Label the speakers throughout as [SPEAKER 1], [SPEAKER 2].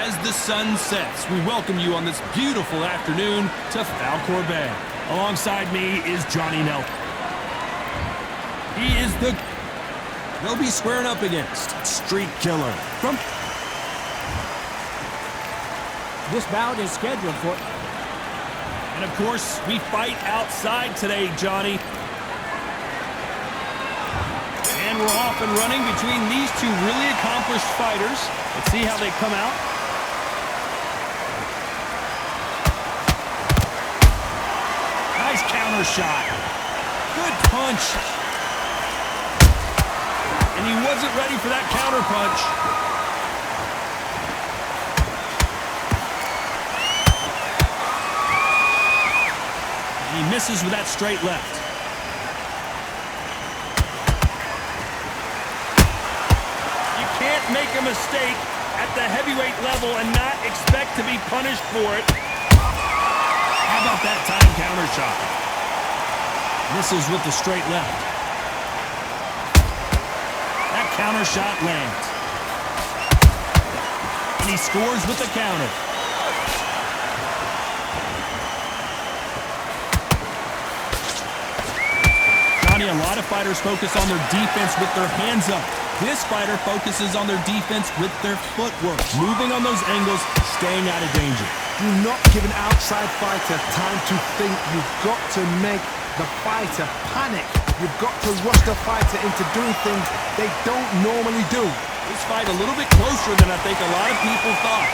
[SPEAKER 1] As the sun sets, we welcome you on this beautiful afternoon to Falcor Bay. Alongside me is Johnny Nelson. He is they'll be squaring up against Street Killer from...
[SPEAKER 2] This bout is scheduled for...
[SPEAKER 1] And of course, we fight outside today, Johnny. And we're off and running between these two really accomplished fighters. Let's see how they come out. Nice counter shot. Good punch. And he wasn't ready for that counter punch. He misses with that straight left. You can't make a mistake at the heavyweight level and not expect to be punished for it. How about that time counter shot? Misses with the straight left. That counter shot lands. And he scores with the counter. A lot of fighters focus on their defense with their hands up. This fighter focuses on their defense with their footwork. Moving on those angles, staying out of danger.
[SPEAKER 3] Do not give an outside fighter time to think. You've got to make the fighter panic. You've got to rush the fighter into doing things they don't normally do.
[SPEAKER 1] This fight a little bit closer than I think a lot of people thought.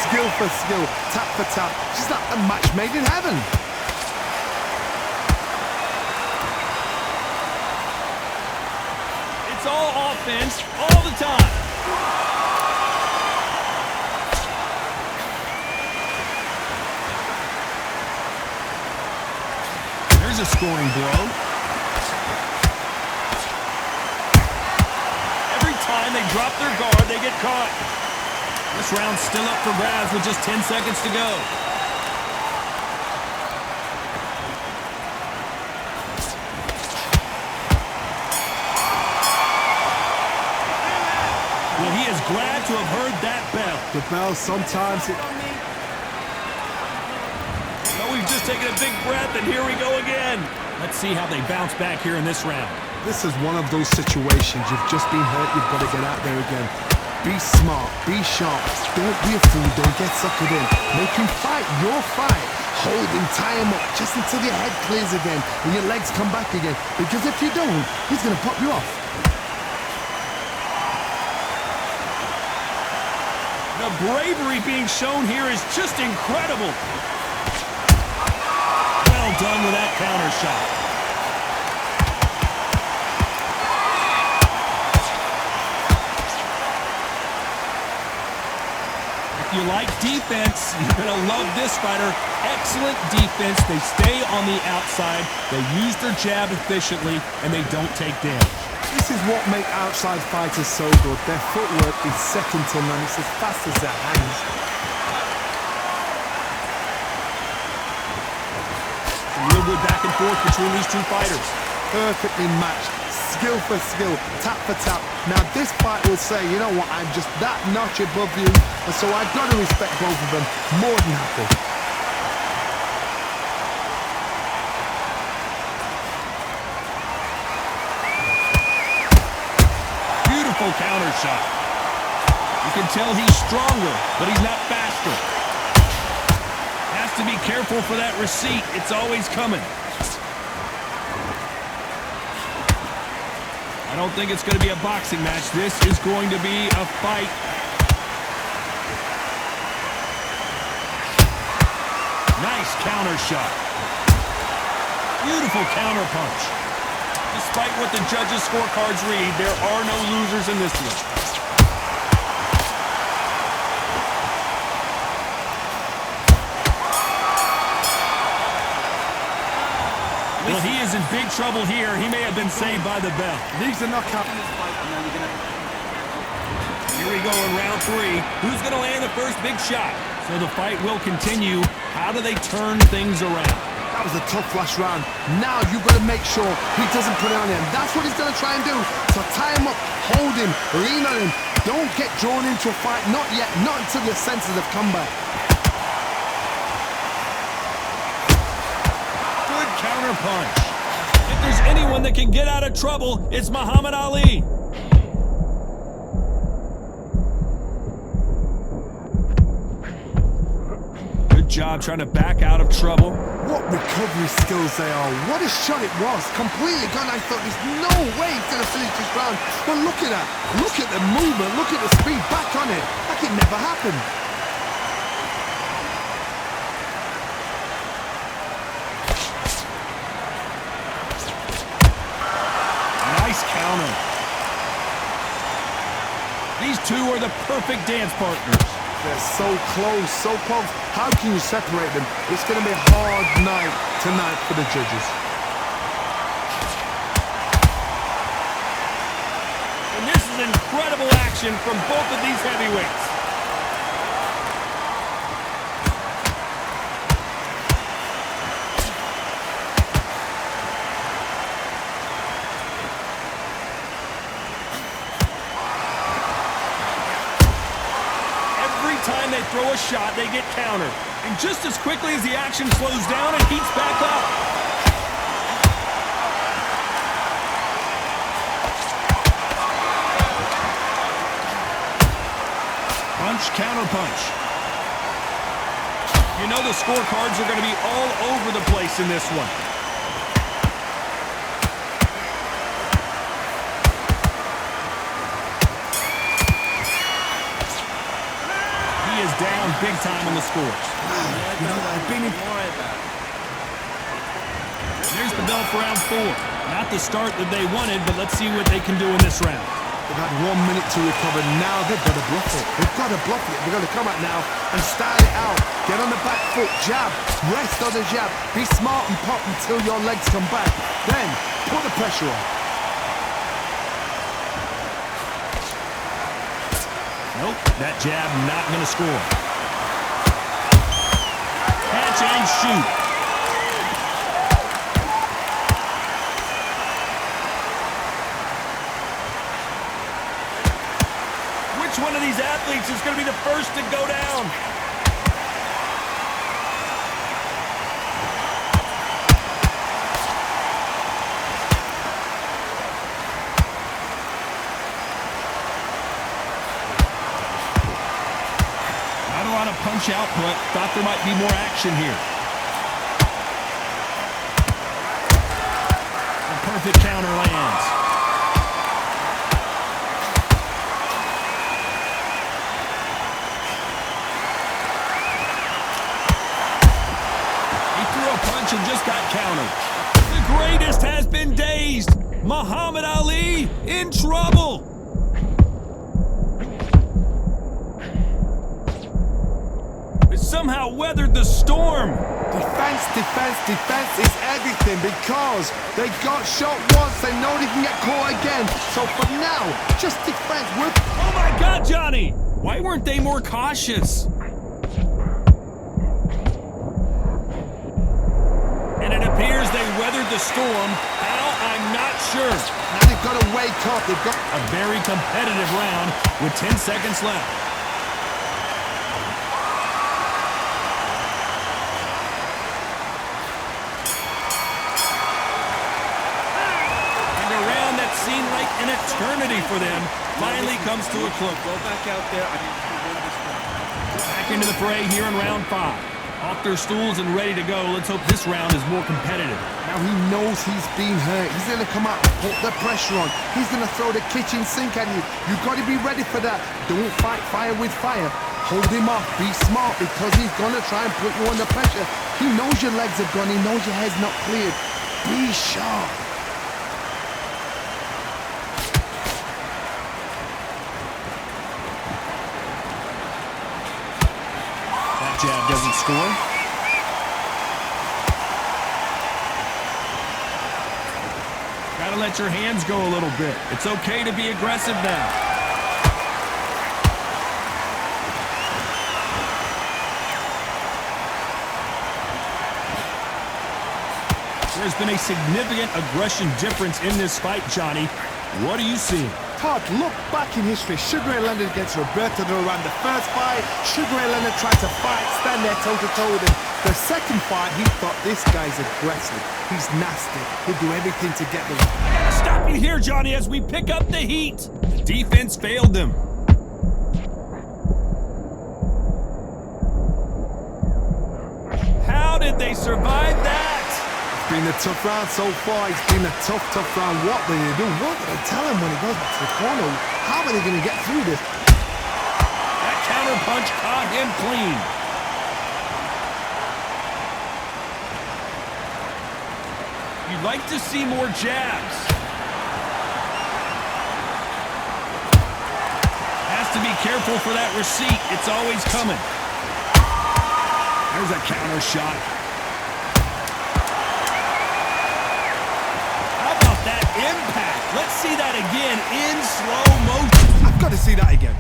[SPEAKER 3] Skill for skill, tap for tap. Just like a match made in heaven.
[SPEAKER 1] It's all offense, all the time. There's a scoring blow. Every time they drop their guard, they get caught. This round's still up for grabs with just 10 seconds to go. He is glad to have heard that bell.
[SPEAKER 3] The bell sometimes...
[SPEAKER 1] Oh, we've just taken a big breath, and here we go again. Let's see how they bounce back here in this round.
[SPEAKER 3] This is one of those situations. You've just been hurt. You've got to get out there again. Be smart. Be sharp. Don't be a fool. Don't get suckered in. Make him fight your fight. Hold him, tie him up, just until your head clears again and your legs come back again. Because if you don't, he's going to pop you off.
[SPEAKER 1] The bravery being shown here is just incredible. Well done with that counter shot. If you like defense, you're going to love this fighter. Excellent defense. They stay on the outside. They use their jab efficiently, and they don't take damage.
[SPEAKER 3] This is what makes outside fighters so good. Their footwork is second to none. It's as fast as their hands.
[SPEAKER 1] A real good back and forth between these two fighters.
[SPEAKER 3] Perfectly matched. Skill for skill. Tap for tap. Now this fight will say, you know what, I'm just that notch above you. And so I've got to respect both of them. More than happy.
[SPEAKER 1] Counter shot. You can tell he's stronger, but he's not faster. Has to be careful for that receipt. It's always coming. I don't think it's going to be a boxing match. This is going to be a fight. Nice counter shot. Beautiful counter punch. Despite what the judges' scorecards read, there are no losers in this one. Well, he is in big trouble here. He may have been saved by the bell.
[SPEAKER 3] Leaves a knockout.
[SPEAKER 1] Here we go in round 3. Who's going to land the first big shot? So the fight will continue. How do they turn things around?
[SPEAKER 3] That was a tough last round. Now you've got to make sure he doesn't put it on him. That's what he's going to try and do. So tie him up, hold him, lean on him, Don't get drawn into a fight, not yet, not until your senses have come back.
[SPEAKER 1] Good counter punch. If there's anyone that can get out of trouble, it's Muhammad Ali. Good job trying to back out of trouble.
[SPEAKER 3] What recovery skills they are. What a shot it was. Completely gone. I thought there's no way he's going to finish this round. But look at that. Look at the movement. Look at the speed. Back on it. Like it never happened.
[SPEAKER 1] Nice counter. These two are the perfect dance partners.
[SPEAKER 3] They're so close, so close. How can you separate them? It's going to be a hard night tonight for the judges.
[SPEAKER 1] And this is incredible action from both of these heavyweights. Time they throw a shot, they get countered. And just as quickly as the action slows down, it heats back up. Punch, counter punch. You know the scorecards are going to be all over the place in this one. Down big time on the scores.
[SPEAKER 3] You know, I've been in...
[SPEAKER 1] There's the bell for round 4. Not the start that they wanted, but let's see what they can do in this round.
[SPEAKER 3] They've had 1 minute to recover. Now they've got to bluff it. They've got to bluff it. They've got to come out now and style it out. Get on the back foot, jab, rest on the jab. Be smart and pop until your legs come back. Then put the pressure on.
[SPEAKER 1] Nope, that jab not going to score. Catch and shoot. Which one of these athletes is going to be the first to go down? Punch output. Thought there might be more action here. A perfect counter lands. He threw a punch and just got countered. The greatest has been dazed. Muhammad Ali in trouble. Somehow weathered the storm.
[SPEAKER 3] Defense, defense, defense is everything because they got shot once. They know they can get caught again. So for now, just defense.
[SPEAKER 1] Oh my God, Johnny! Why weren't they more cautious? And it appears they weathered the storm. How? I'm not sure.
[SPEAKER 3] Now they've got to wake up. They've got
[SPEAKER 1] a very competitive round with 10 seconds left. Seemed like an eternity for them finally comes to a close.
[SPEAKER 2] Go back out there.
[SPEAKER 1] Back into the fray here in round 5. Off their stools and ready to go. Let's hope this round is more competitive.
[SPEAKER 3] Now he knows he's been hurt. He's going to come out and put the pressure on. He's going to throw the kitchen sink at you. You've got to be ready for that. Don't fight fire with fire. Hold him off. Be smart because he's going to try and put you under pressure. He knows your legs have gone. He knows your head's not cleared. Be sharp.
[SPEAKER 1] Jab doesn't score. Gotta let your hands go a little bit. It's okay to be aggressive now. There's been a significant aggression difference in this fight, Johnny. What do you see?
[SPEAKER 3] Todd, look back in history. Sugar Ray Leonard against Roberto Duran. The first fight, Sugar Ray Leonard tried to fight, stand there toe-to-toe with him. The second fight, he thought, this guy's aggressive. He's nasty. He'll do everything to get me.
[SPEAKER 1] I gotta stop you here, Johnny, as we pick up the heat. The defense failed them. How did they survive that?
[SPEAKER 3] It's been a tough round so far. It's been a tough round. What will they do? What will they tell him when he goes back to the corner? How are they going to get through this?
[SPEAKER 1] That counter punch caught him clean. You'd like to see more jabs. Has to be careful for that receipt. It's always coming. There's a counter shot. How about that impact? Let's see that again in slow motion.
[SPEAKER 3] I've got to see that again.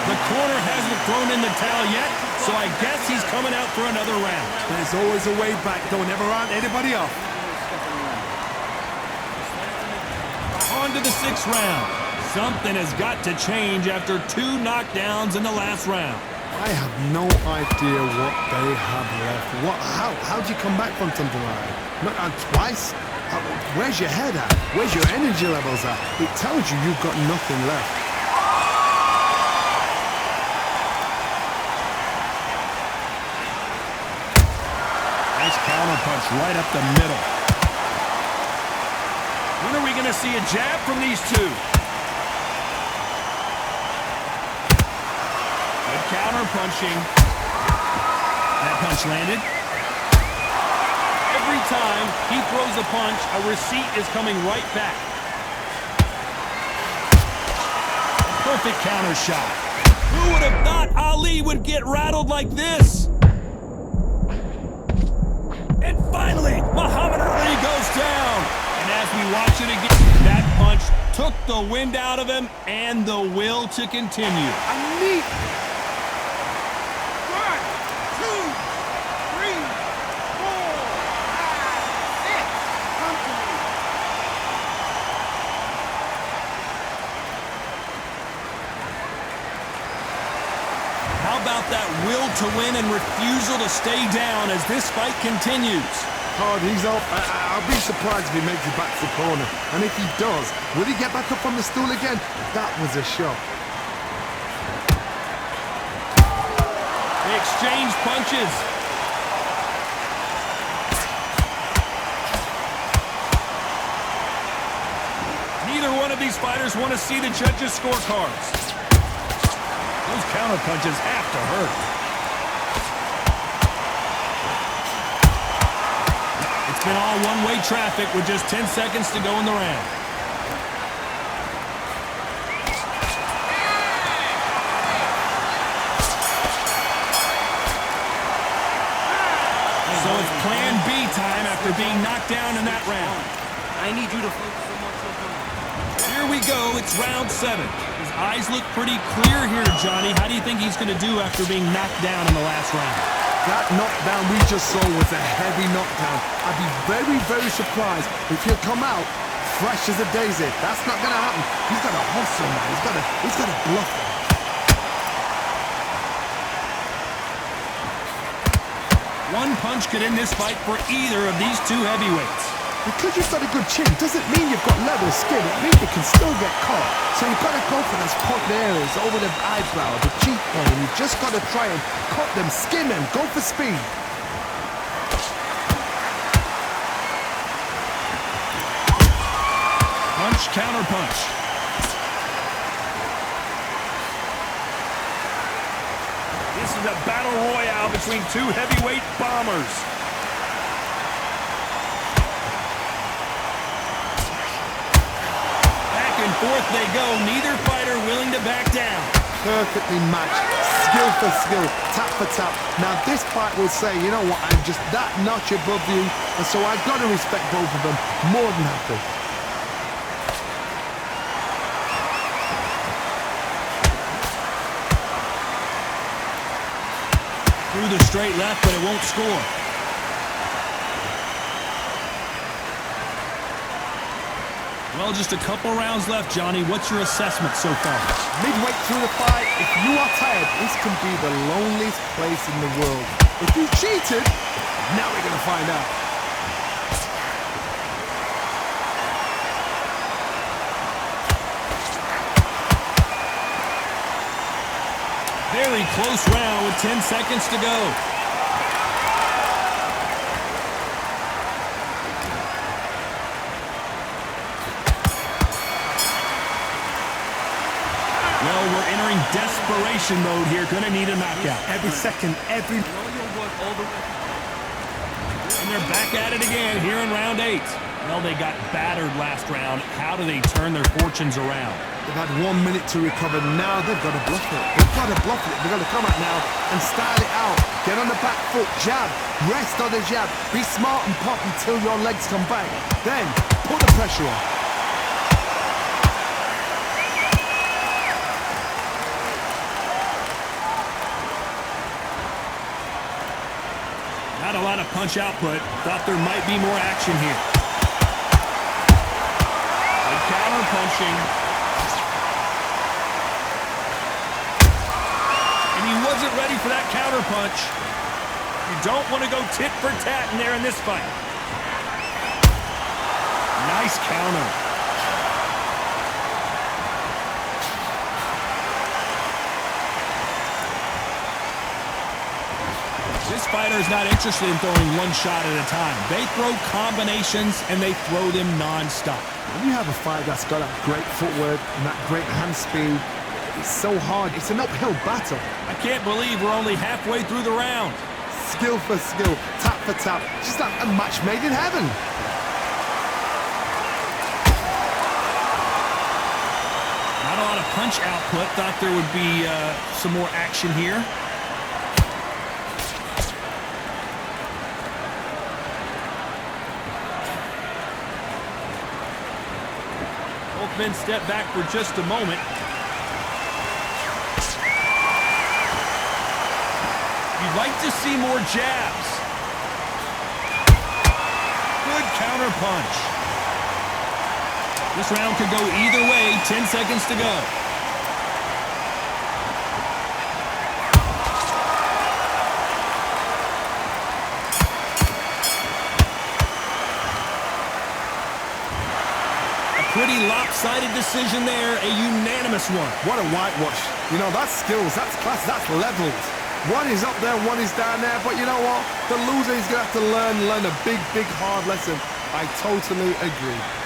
[SPEAKER 1] The corner hasn't thrown in the towel yet, so I guess he's coming out for another round.
[SPEAKER 3] There's always a way back. Don't ever round anybody off.
[SPEAKER 1] On to the 6th round. Something has got to change after 2 knockdowns in the last round.
[SPEAKER 3] I have no idea what they have left. How'd you come back from something like that? Knocked out twice? Where's your head at? Where's your energy levels at? It tells you you've got nothing left.
[SPEAKER 1] Counter punch right up the middle. When are we going to see a jab from these two? Good counter punching. That punch landed. Every time he throws a punch, a receipt is coming right back. Perfect counter shot. Who would have thought Ali would get rattled like this? And finally, Muhammad Ali goes down. And as we watch it again, that punch took the wind out of him and the will to continue.
[SPEAKER 3] I need... 1, 2, 3, 4, 5, 6.
[SPEAKER 1] How about that will to win and refusal to stay down as this fight continues?
[SPEAKER 3] Todd, he's up. I'll be surprised if he makes it back to the corner. And if he does, will he get back up on the stool again? That was a shot.
[SPEAKER 1] They exchange punches. Neither one of these fighters want to see the judges' scorecards. Those counter punches have to hurt. It's been all one-way traffic with just 10 seconds to go in the round. So it's plan B time after being knocked down in that round.
[SPEAKER 2] I need you to focus on what's going on.
[SPEAKER 1] Here we go, it's round 7. His eyes look pretty clear here, Johnny. How do you think he's going to do after being knocked down in the last round?
[SPEAKER 3] That knockdown we just saw was a heavy knockdown. I'd be very, very surprised if he'll come out fresh as a daisy. That's not going to happen. He's got to hustle, man. He's got to bluff him.
[SPEAKER 1] One punch could end this fight for either of these two heavyweights.
[SPEAKER 3] Because you've got a good chin doesn't mean you've got level skin. It means you can still get caught. So you've got to go for those cut areas over the eyebrow, the cheekbone. And you've just got to try and cut them, skin them, go for speed.
[SPEAKER 1] Punch, counter punch. This is a battle royale between two heavyweight bombers. Back and forth they go, neither fighter willing to back down.
[SPEAKER 3] perfectly matched. Skill for skill, tap for tap. Now this fight will say, you know what, I'm just that notch above you, and so I've got to respect both of them. More than happy.
[SPEAKER 1] Through the straight left, but it won't score. Well, just a couple rounds left, Johnny. What's your assessment so far?
[SPEAKER 3] Midway through the fight, if you are tired, this can be the loneliest place in the world. If you cheated, now we're going to find out.
[SPEAKER 1] Very close round with 10 seconds to go. Well, we're entering desperation mode here. Gonna need a knockout.
[SPEAKER 3] Every second, every...
[SPEAKER 1] And they're back at it again here in round 8. Well, they got battered last round. How do they turn their fortunes around?
[SPEAKER 3] They've had 1 minute to recover. Now they've got to bluff it. They've got to bluff it. They've got to come out now and style it out. Get on the back foot, jab, rest on the jab. Be smart and pop until your legs come back. Then, put the pressure on.
[SPEAKER 1] Not a lot of punch output. Thought there might be more action here. Good counter punching. And he wasn't ready for that counter punch. You don't want to go tit for tat in there in this fight. Nice counter. This fighter is not interested in throwing one shot at a time. They throw combinations, and they throw them non-stop.
[SPEAKER 3] When you have a fight that's got that great footwork and that great hand speed, it's so hard. It's an uphill battle.
[SPEAKER 1] I can't believe we're only halfway through the round.
[SPEAKER 3] Skill for skill, tap for tap. Just like a match made in heaven.
[SPEAKER 1] Not a lot of punch output. Thought there would be some more action here. Both men step back for just a moment. You'd like to see more jabs. Good counter punch. This round could go either way. 10 seconds to go. Pretty lopsided decision there, a unanimous one.
[SPEAKER 3] What a whitewash. You know, that's skills, that's class, that's levels. One is up there, one is down there, but you know what? The loser is going to have to learn a big, hard lesson. I totally agree.